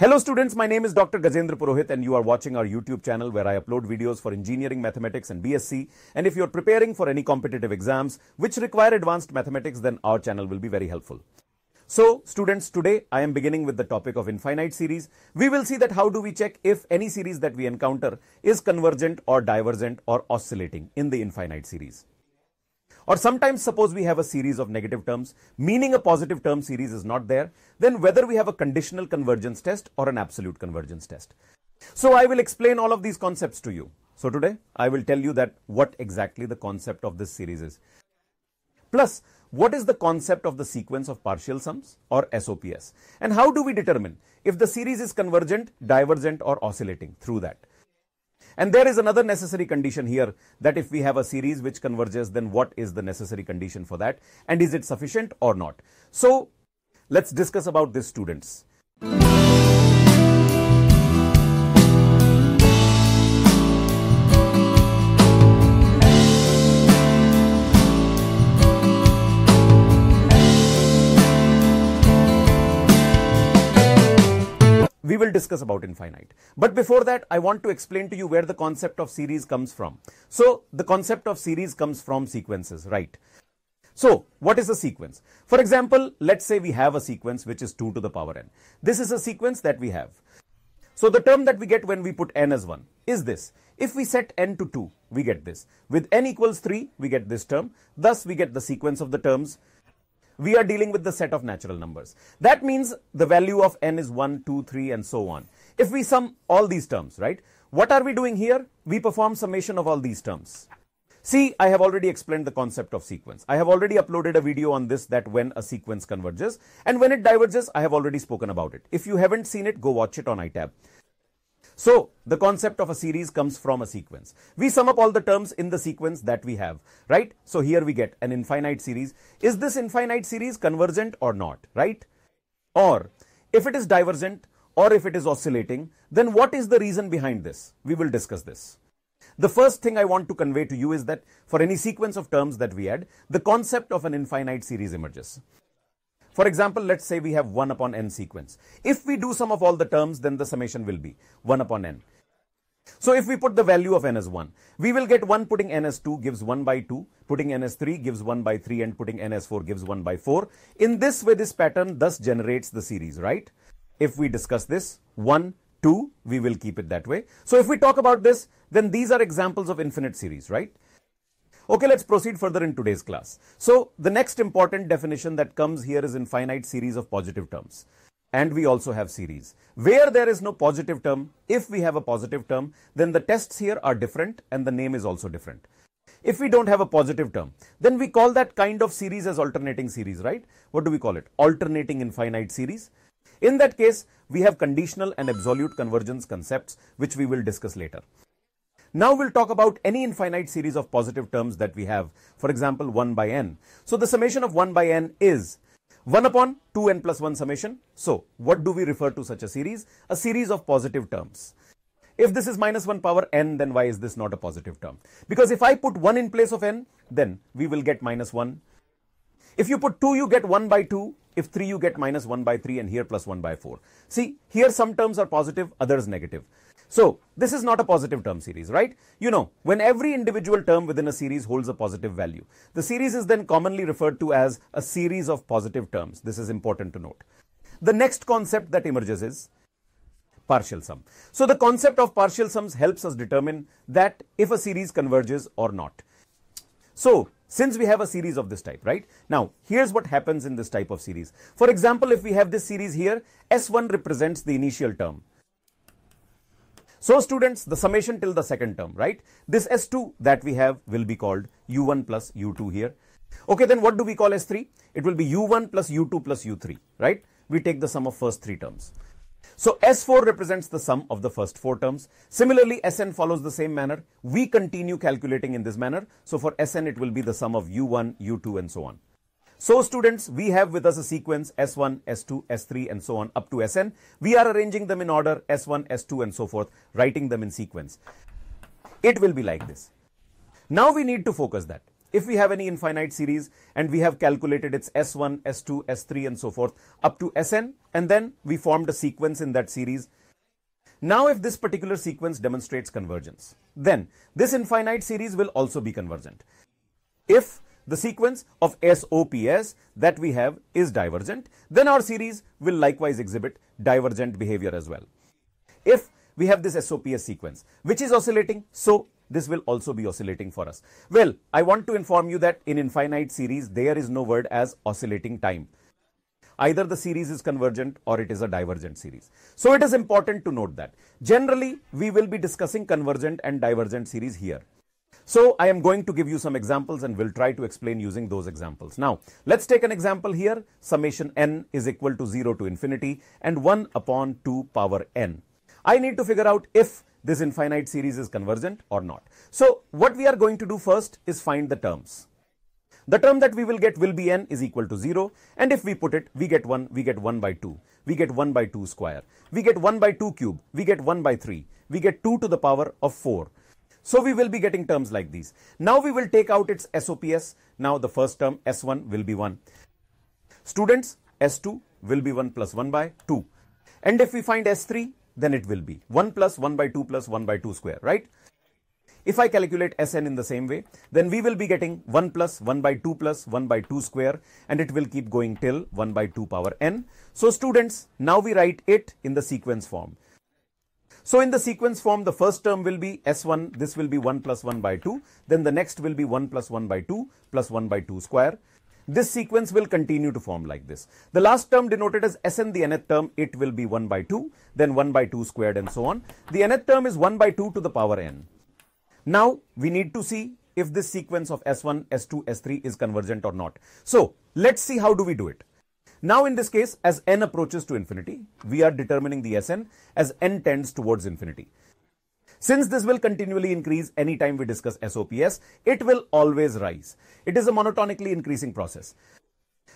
Hello students, my name is Dr. Gajendra Purohit and you are watching our YouTube channel where I upload videos for engineering, mathematics and B.Sc. And if you're preparing for any competitive exams which require advanced mathematics, then our channel will be very helpful. So students, today I am beginning with the topic of infinite series. We will see that how do we check if any series that we encounter is convergent or divergent or oscillating in the infinite series. Or sometimes suppose we have a series of negative terms, meaning a positive term series is not there, then whether we have a conditional convergence test or an absolute convergence test. So I will explain all of these concepts to you. So today I will tell you that what exactly the concept of this series is. Plus, what is the concept of the sequence of partial sums or SOPS? And how do we determine if the series is convergent, divergent or oscillating through that? And there is another necessary condition here that if we have a series which converges, then what is the necessary condition for that? And is it sufficient or not? So let's discuss about this, students. We will discuss about infinite. But before that, I want to explain to you where the concept of series comes from. So the concept of series comes from sequences, right? So what is a sequence? For example, let's say we have a sequence which is 2 to the power n. This is a sequence that we have. So the term that we get when we put n as 1 is this. If we set n to 2, we get this. With n equals 3, we get this term. Thus, we get the sequence of the terms. We are dealing with the set of natural numbers. That means the value of n is 1, 2, 3 and so on. If we sum all these terms, right? What are we doing here? We perform summation of all these terms. See, I have already explained the concept of sequence. I have already uploaded a video on this, that when a sequence converges and when it diverges, I have already spoken about it. If you haven't seen it, go watch it on IIT-JAM. So the concept of a series comes from a sequence. We sum up all the terms in the sequence that we have, right? So here we get an infinite series. Is this infinite series convergent or not, right? Or if it is divergent or if it is oscillating, then what is the reason behind this? We will discuss this. The first thing I want to convey to you is that for any sequence of terms that we add, the concept of an infinite series emerges. For example, let's say we have 1 upon n sequence. If we do sum of all the terms, then the summation will be 1 upon n. So if we put the value of n as 1, we will get 1 putting n as 2 gives 1 by 2, putting n as 3 gives 1 by 3 and putting n as 4 gives 1 by 4. In this way, this pattern thus generates the series, right? If we discuss this, 1, 2, we will keep it that way. So if we talk about this, then these are examples of infinite series, right? Okay, let's proceed further in today's class. So the next important definition that comes here is infinite series of positive terms. And we also have series. Where there is no positive term, if we have a positive term, then the tests here are different and the name is also different. If we don't have a positive term, then we call that kind of series as alternating series, right? What do we call it? Alternating infinite series. In that case, we have conditional and absolute convergence concepts, which we will discuss later. Now we'll talk about any infinite series of positive terms that we have. For example, 1 by n. So the summation of 1 by n is 1 upon 2n plus 1 summation. So what do we refer to such a series? A series of positive terms. If this is minus 1 power n, then why is this not a positive term? Because if I put 1 in place of n, then we will get minus 1. If you put 2, you get 1 by 2. If 3, you get minus 1 by 3 and here plus 1 by 4. See, here some terms are positive, others negative. So this is not a positive term series, right? You know, when every individual term within a series holds a positive value, the series is then commonly referred to as a series of positive terms. This is important to note. The next concept that emerges is partial sum. So the concept of partial sums helps us determine that if a series converges or not. So since we have a series of this type, right? Now, here's what happens in this type of series. For example, if we have this series here, S1 represents the initial term. So students, the summation till the second term, right? This S2 that we have will be called U1 plus U2 here. Okay, then what do we call S3? It will be U1 plus U2 plus U3, right? We take the sum of first 3 terms. So S4 represents the sum of the first 4 terms. Similarly, Sn follows the same manner. We continue calculating in this manner. So for Sn, it will be the sum of U1, U2 and so on. So students, we have with us a sequence S1, S2, S3 and so on up to Sn. We are arranging them in order S1, S2 and so forth, writing them in sequence. It will be like this. Now we need to focus that if we have any infinite series and we have calculated its S1, S2, S3 and so forth up to Sn, and then we formed a sequence in that series. Now if this particular sequence demonstrates convergence, then this infinite series will also be convergent. If the sequence of SOPS that we have is divergent, then our series will likewise exhibit divergent behavior as well. If we have this SOPS sequence which is oscillating, so this will also be oscillating for us. Well, I want to inform you that in infinite series there is no word as oscillating time. Either the series is convergent or it is a divergent series. So it is important to note that. Generally, we will be discussing convergent and divergent series here. So I am going to give you some examples and will try to explain using those examples. Now, let's take an example here. Summation n is equal to 0 to infinity and 1 upon 2 power n. I need to figure out if this infinite series is convergent or not. So what we are going to do first is find the terms. The term that we will get will be n is equal to 0, and if we put it, we get 1 by 2, we get 1 by 2 square, we get 1 by 2 cube, we get 1 by 3, we get 2 to the power of 4. So we will be getting terms like these. Now we will take out its SOPS. Now the first term S1 will be 1. Students, S2 will be 1 plus 1 by 2. And if we find S3, then it will be 1 plus 1 by 2 plus 1 by 2 square, right? If I calculate Sn in the same way, then we will be getting 1 plus 1 by 2 plus 1 by 2 square, and it will keep going till 1 by 2 power n. So students, now we write it in the sequence form. So in the sequence form, the first term will be S1, this will be 1 plus 1 by 2, then the next will be 1 plus 1 by 2 plus 1 by 2 square. This sequence will continue to form like this. The last term denoted as Sn, the nth term, it will be 1 by 2, then 1 by 2 squared and so on. The nth term is 1 by 2 to the power n. Now we need to see if this sequence of S1, S2, S3 is convergent or not. So let's see how do we do it. Now in this case, as n approaches to infinity, we are determining the Sn as n tends towards infinity. Since this will continually increase anytime we discuss SOPS, it will always rise. It is a monotonically increasing process.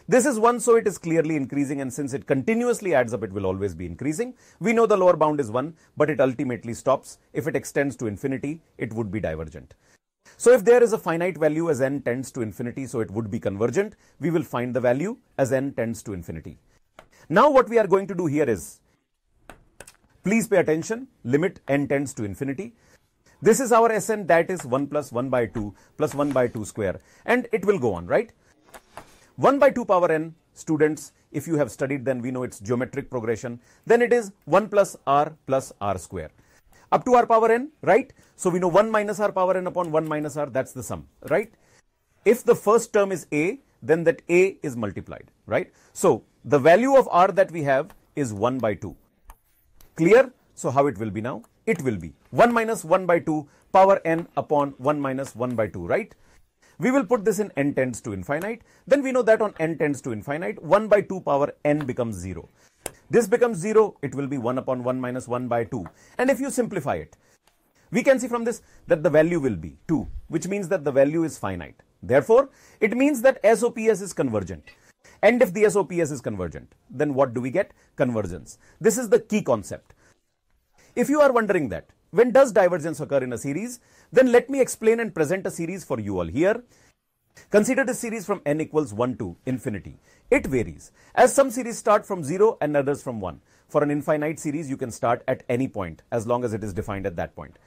This is 1, so it is clearly increasing, and since it continuously adds up, it will always be increasing. We know the lower bound is 1, but it ultimately stops. If it extends to infinity, it would be divergent. So if there is a finite value as n tends to infinity, so it would be convergent, we will find the value as n tends to infinity. Now what we are going to do here is, please pay attention, limit n tends to infinity. This is our Sn, that is 1 plus 1 by 2 plus 1 by 2 square, and it will go on, right? 1 by 2 power n, students, if you have studied, then we know its geometric progression. Then it is 1 plus r square. Up to r power n, right? So we know 1 minus r power n upon 1 minus r, that's the sum, right? If the first term is a, then that a is multiplied, right? So the value of r that we have is 1 by 2. Clear? So how it will be now? It will be 1 minus 1 by 2 power n upon 1 minus 1 by 2, right? We will put this in n tends to infinite. Then we know that on n tends to infinite, 1 by 2 power n becomes 0. This becomes 0, it will be 1 upon 1 minus 1 by 2. And if you simplify it, we can see from this that the value will be 2, which means that the value is finite. Therefore, it means that SOPS is convergent. And if the SOPS is convergent, then what do we get? Convergence. This is the key concept. If you are wondering that, when does divergence occur in a series? Then let me explain and present a series for you all here. Consider this series from n equals 1 to infinity. It varies, as some series start from 0 and others from 1. For an infinite series, you can start at any point, as long as it is defined at that point.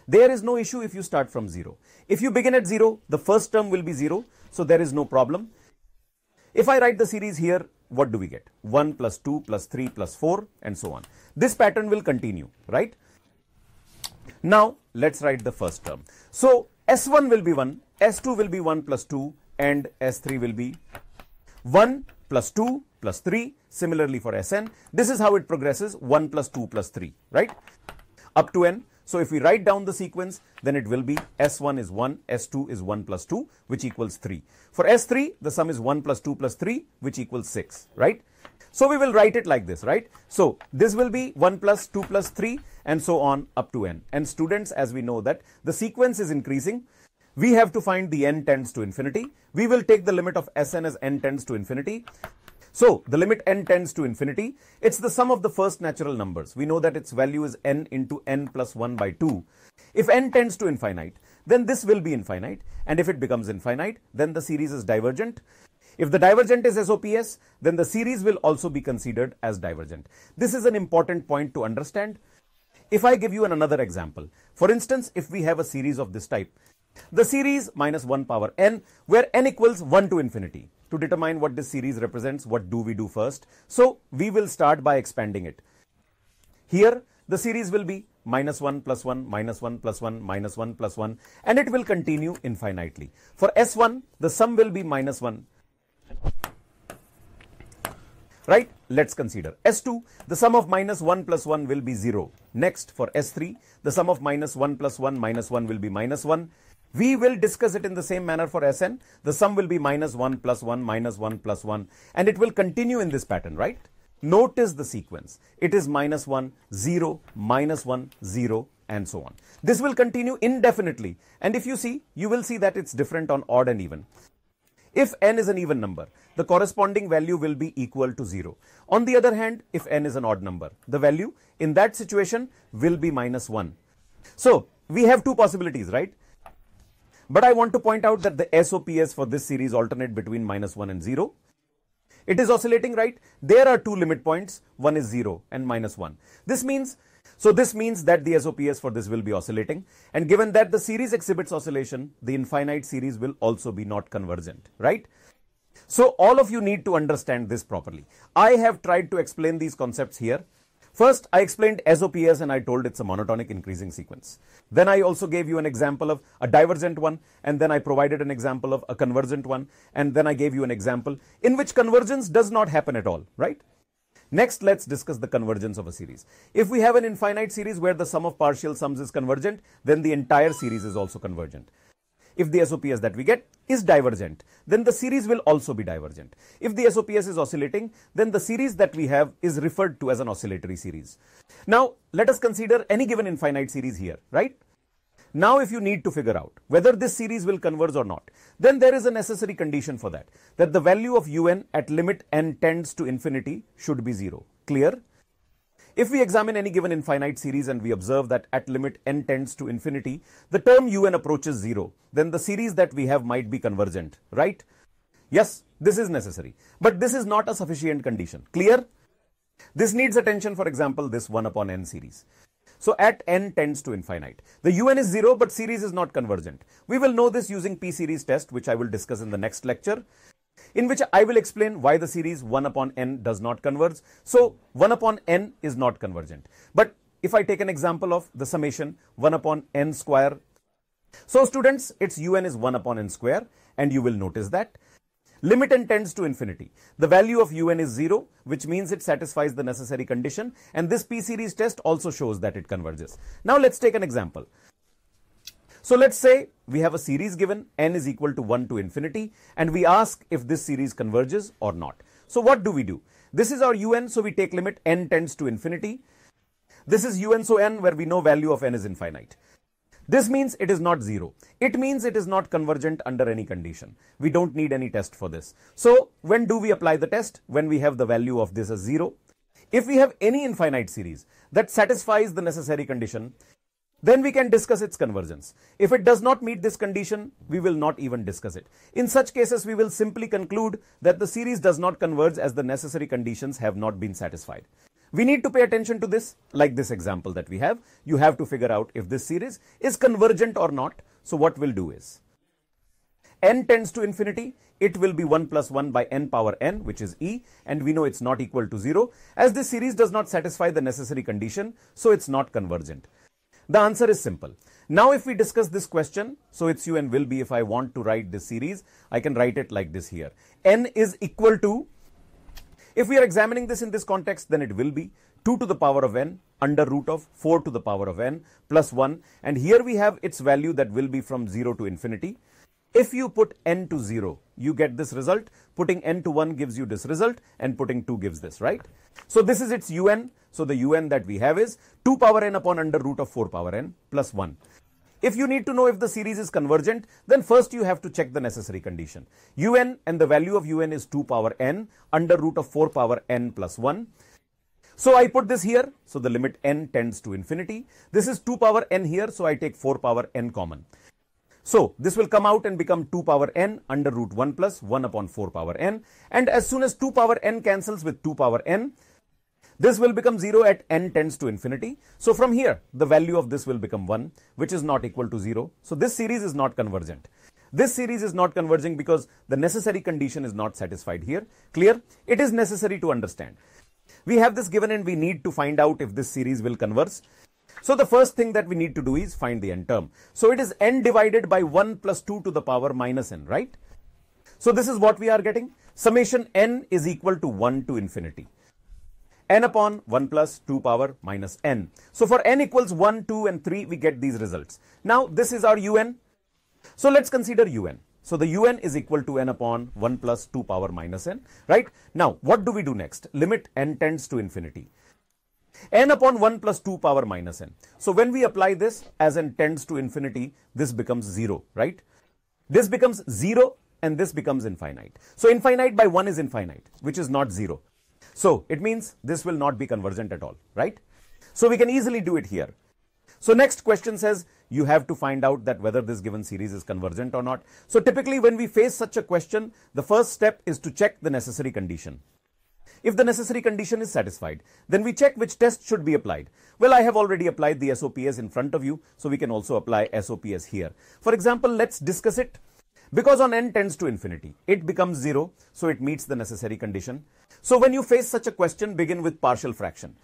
There is no issue if you start from 0. If you begin at 0, the first term will be 0, so there is no problem. If I write the series here, what do we get? 1 plus 2 plus 3 plus 4 and so on. This pattern will continue, right? Now, let's write the first term. So, S1 will be 1, S2 will be 1 plus 2, and S3 will be 1 plus 2 plus 3. Similarly for Sn, this is how it progresses, 1 plus 2 plus 3, right? Up to n. So if we write down the sequence, then it will be S1 is 1, S2 is 1 plus 2, which equals 3. For S3, the sum is 1 plus 2 plus 3, which equals 6, right? So we will write it like this, right? So this will be 1 plus 2 plus 3 and so on up to n. And students, as we know that the sequence is increasing, we have to find the n tends to infinity. We will take the limit of Sn as n tends to infinity. So the limit n tends to infinity, it's the sum of the first natural numbers. We know that its value is n into n plus 1 by 2. If n tends to infinite, then this will be infinite, and if it becomes infinite, then the series is divergent. If the divergent is SOPS, then the series will also be considered as divergent. This is an important point to understand. If I give you another example, for instance, if we have a series of this type, the series minus 1 power n, where n equals 1 to infinity. To determine what this series represents, what do we do first? So we will start by expanding it. Here, the series will be minus 1 plus 1, minus 1 plus 1, minus 1 plus 1, and it will continue infinitely. For S1, the sum will be minus 1. Right? Let's consider S2, the sum of minus 1 plus 1 will be 0. Next, for S3, the sum of minus 1 plus 1 minus 1 will be minus 1. We will discuss it in the same manner for Sn. The sum will be minus 1 plus 1 minus 1 plus 1, and it will continue in this pattern, right? Notice the sequence. It is minus 1, 0, minus 1, 0, and so on. This will continue indefinitely, and if you see, you will see that it's different on odd and even. If n is an even number, the corresponding value will be equal to 0. On the other hand, if n is an odd number, the value in that situation will be minus 1. So we have two possibilities, right? But I want to point out that the SOPS for this series alternate between minus 1 and 0. It is oscillating, right? There are two limit points. One is 0 and minus 1. This means that the SOPS for this will be oscillating. And given that the series exhibits oscillation, the infinite series will also be not convergent, right? So all of you need to understand this properly. I have tried to explain these concepts here. First, I explained SOPS and I told it's a monotonic increasing sequence. Then I also gave you an example of a divergent one, and then I provided an example of a convergent one, and then I gave you an example in which convergence does not happen at all, right? Next, let's discuss the convergence of a series. If we have an infinite series where the sum of partial sums is convergent, then the entire series is also convergent. If the SOPS that we get is divergent, then the series will also be divergent. If the SOPS is oscillating, then the series that we have is referred to as an oscillatory series. Now, let us consider any given infinite series here, right? Now, if you need to figure out whether this series will converge or not, then there is a necessary condition for that the value of un at limit n tends to infinity should be 0. Clear? If we examine any given infinite series and we observe that at limit n tends to infinity, the term un approaches 0, then the series that we have might be convergent, right? Yes, this is necessary, but this is not a sufficient condition. Clear? This needs attention, for example, this 1 upon n series. So at n tends to infinite, the un is 0, but series is not convergent. We will know this using p-series test, which I will discuss in the next lecture, in which I will explain why the series 1 upon n does not converge. So 1 upon n is not convergent. But if I take an example of the summation 1 upon n square, so students, its un is 1 upon n square, and you will notice that limit n tends to infinity. The value of un is 0, which means it satisfies the necessary condition, and this p-series test also shows that it converges. Now let's take an example. So let's say we have a series given, n is equal to 1 to infinity, and we ask if this series converges or not. So what do we do? This is our un, so we take limit n tends to infinity. This is un, so n, where we know value of n is infinite. This means it is not 0. It means it is not convergent under any condition. We don't need any test for this. So when do we apply the test? When we have the value of this as 0. If we have any infinite series that satisfies the necessary condition, then we can discuss its convergence. If it does not meet this condition, we will not even discuss it. In such cases, we will simply conclude that the series does not converge as the necessary conditions have not been satisfied. We need to pay attention to this, like this example that we have. You have to figure out if this series is convergent or not. So what we'll do is, n tends to infinity, it will be 1 plus 1 by n power n, which is e, and we know it's not equal to 0, as this series does not satisfy the necessary condition, so it's not convergent. The answer is simple. Now if we discuss this question, so its un will be, if I want to write this series, I can write it like this here. N is equal to, if we are examining this in this context, then it will be 2 to the power of n under root of 4 to the power of n plus 1. And here we have its value that will be from 0 to infinity. If you put n to 0, you get this result. Putting n to 1 gives you this result, and putting 2 gives this, right? So this is its un. So the un that we have is 2 power n upon under root of 4 power n plus 1. If you need to know if the series is convergent, then first you have to check the necessary condition. Un, and the value of un is 2 power n under root of 4 power n plus 1. So I put this here, so the limit n tends to infinity. This is 2 power n here, so I take 4 power n common. So this will come out and become 2 power n under root 1 plus 1 upon 4 power n. And as soon as 2 power n cancels with 2 power n, this will become 0 at n tends to infinity. So from here, the value of this will become 1, which is not equal to 0. So this series is not convergent. This series is not converging because the necessary condition is not satisfied here. Clear? It is necessary to understand. We have this given and we need to find out if this series will converge. So the first thing that we need to do is find the n term. So it is n divided by 1 plus 2 to the power minus n, right? So this is what we are getting. Summation n is equal to 1 to infinity. N upon 1 plus 2 power minus n. So for n equals 1, 2 and 3, we get these results. Now this is our un. So let's consider un. So the un is equal to n upon 1 plus 2 power minus n, right? Now what do we do next? Limit n tends to infinity. N upon 1 plus 2 power minus n. So when we apply this as n tends to infinity, this becomes 0, right? This becomes 0 and this becomes infinite. So infinite by 1 is infinite, which is not 0. So it means this will not be convergent at all, right? So we can easily do it here. So next question says you have to find out that whether this given series is convergent or not. So typically when we face such a question, the first step is to check the necessary condition. If the necessary condition is satisfied, then we check which test should be applied. Well, I have already applied the SOPS in front of you, so we can also apply SOPS here. For example, let's discuss it. Because on n tends to infinity, it becomes 0, so it meets the necessary condition. So when you face such a question, begin with partial fraction.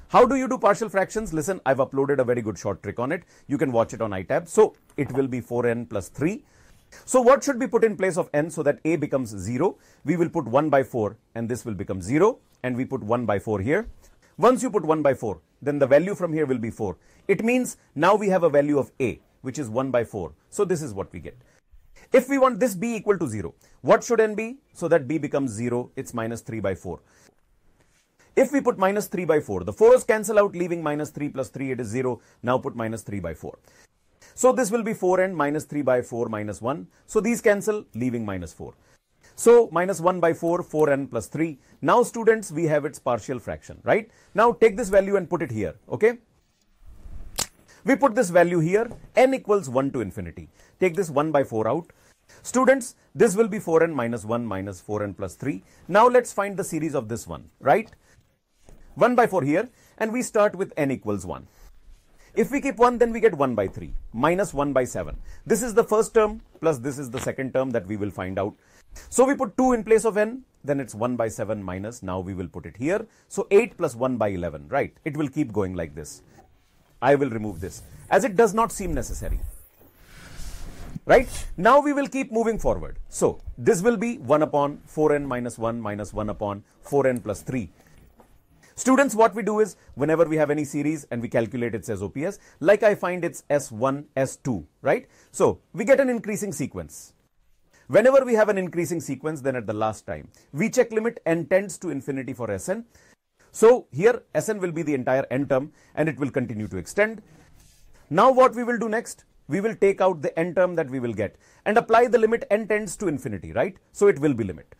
How do you do partial fractions? Listen, I've uploaded a very good short trick on it. You can watch it on iTab. So it will be 4n plus 3. So what should be put in place of n so that a becomes 0? We will put 1 by 4 and this will become 0, and we put 1 by 4 here. Once you put 1 by 4, then the value from here will be 4. It means now we have a value of a, which is 1 by 4. So this is what we get. If we want this b equal to 0, what should n be? So that b becomes 0, it's minus 3 by 4. If we put minus 3 by 4, the 4's cancel out, leaving minus 3 plus 3, it is 0. Now put minus 3 by 4. So this will be 4n minus 3 by 4 minus 1. So these cancel, leaving minus 4. So minus 1 by 4, 4n plus 3. Now students, we have its partial fraction, right? Now take this value and put it here, okay? We put this value here, n equals 1 to infinity. Take this 1 by 4 out. Students, this will be 4n minus 1 minus 4n plus 3. Now let's find the series of this one, right? 1 by 4 here, and we start with n equals 1. If we keep 1, then we get 1 by 3, minus 1 by 7. This is the first term, plus this is the second term that we will find out. So we put 2 in place of n, then it's 1 by 7 minus, now we will put it here. So 8 plus 1 by 11, right? It will keep going like this. I will remove this, as it does not seem necessary. Right? Now we will keep moving forward. So this will be 1 upon 4n minus 1 minus 1 upon 4n plus 3. Students, what we do is, whenever we have any series and we calculate its SOPS, like I find it's S1, S2, right? So we get an increasing sequence. Whenever we have an increasing sequence, then at the last time, we check limit n tends to infinity for Sn. So here Sn will be the entire n term and it will continue to extend. Now what we will do next? We will take out the n term that we will get and apply the limit n tends to infinity, right? So it will be limit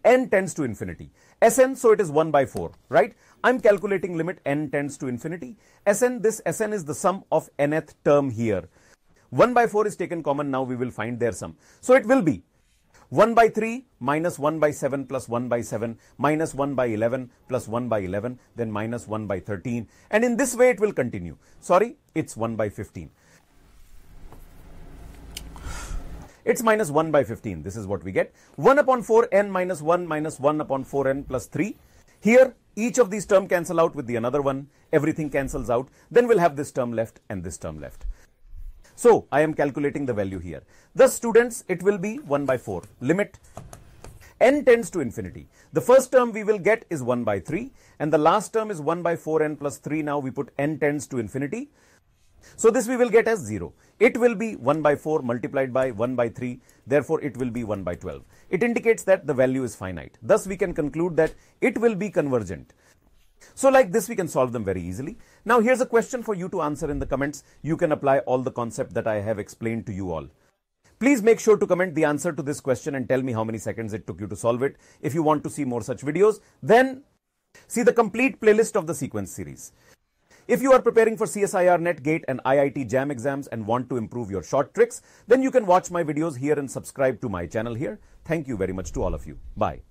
n tends to infinity. Sn, so it is 1 by 4, right? I'm calculating limit n tends to infinity. Sn, this Sn is the sum of nth term here. 1 by 4 is taken common, now we will find their sum. So it will be 1 by 3 minus 1 by 7 plus 1 by 7 minus 1 by 11 plus 1 by 11, then minus 1 by 13. And in this way it will continue. Sorry, it's 1 by 15. It's minus 1 by 15. This is what we get. 1 upon 4n minus 1 upon 4n plus 3. Here, each of these terms cancel out with the another one. Everything cancels out. Then we'll have this term left and this term left. So, I am calculating the value here. Thus, students, it will be 1 by 4. Limit n tends to infinity. The first term we will get is 1 by 3. And the last term is 1 by 4n plus 3. Now, we put n tends to infinity. So this we will get as 0. It will be 1 by 4 multiplied by 1 by 3. Therefore, it will be 1 by 12. It indicates that the value is finite. Thus, we can conclude that it will be convergent. So like this, we can solve them very easily. Now, here's a question for you to answer in the comments. You can apply all the concept that I have explained to you all. Please make sure to comment the answer to this question and tell me how many seconds it took you to solve it. If you want to see more such videos, then see the complete playlist of the sequence series. If you are preparing for CSIR, NET, GATE and IIT-JAM exams and want to improve your short tricks, then you can watch my videos here and subscribe to my channel here. Thank you very much to all of you. Bye.